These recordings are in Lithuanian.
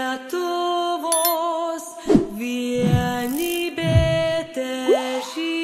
Lietuvos vienybė težydi.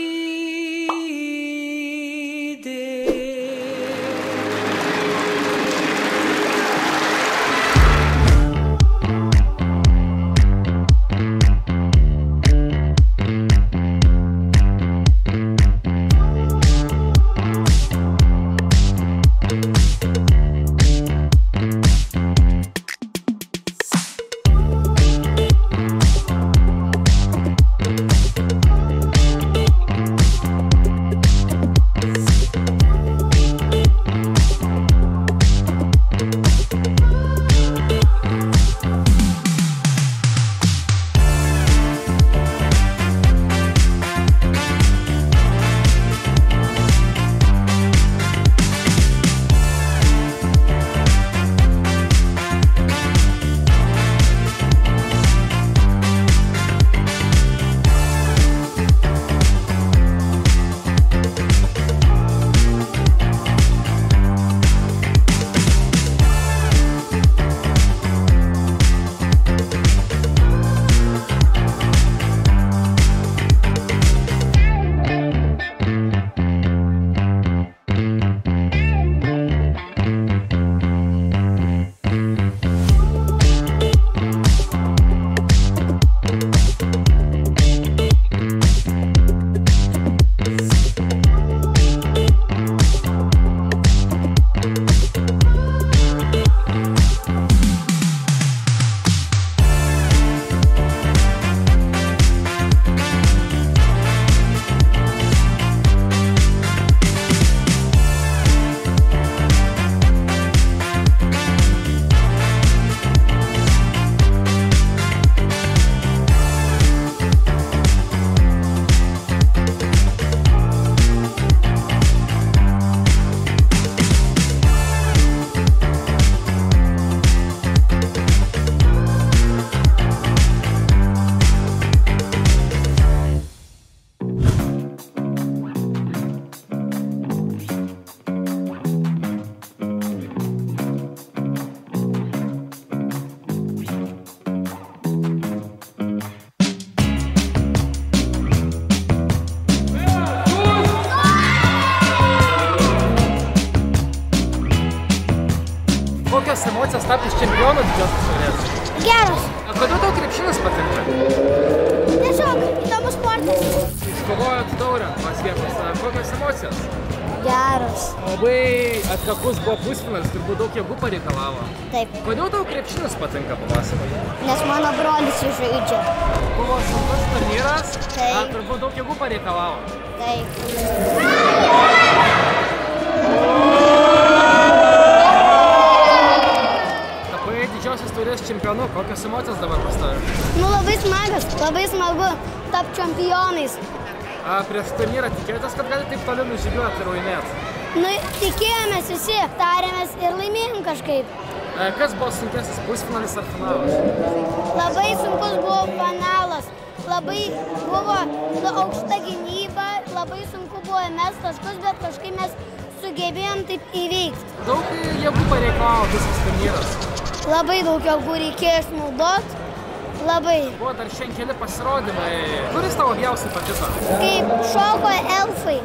Kokios emocijos taptis čempionu didžiosios taurės? Geras. O kodėl tau krepšinis patinka? Tiesiog įdomus sportas. Iškovojot taurę pas vietos. Kokios emocijos? Geras. Labai atkaklus buvo pusfinalis, turbūt daug jėgų pareikalavo. Taip. Kodėl tau krepšinis patinka, papasakok? Nes mano brolis jį žaidžia. Buvo sunkus turnyras, Taip. turbūt daug jėgų pareikalavo. Taip. Didžiosios taurės čempionu, kokios emocijos dabar pas tave? Nu labai smagas, labai smagu tapti čempionais. Prieš turnyrą tikėjotės, kad gali taip toli nužygiuoti ir laimėti? Nu, tikėjomės visi, tarėmės ir laimėjom kažkaip. Kas buvo sunkesnis, pusfinalis ar finalas? Labai sunkus buvo finalas, labai buvo aukšta gynyba, labai sunku buvo mest taškus, bet kažkaip mes sugebėjom taip įveikti. Daug jėgų pareikalavo visas turnyras. Labai daug jėgų reikėjo išnaudot, labai. Buvo dar šiandien keli pasirodymai. Kuris tavo labiausiai patiko? Kaip šoko elfai.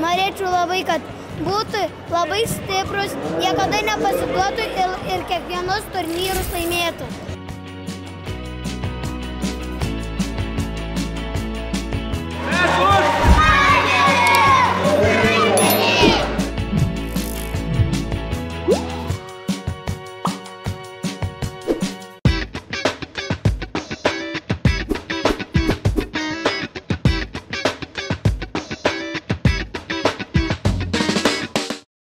Norėčiau labai, kad būtų labai stiprus, niekada nepasiduotų ir kiekvienus turnyrus laimėtų.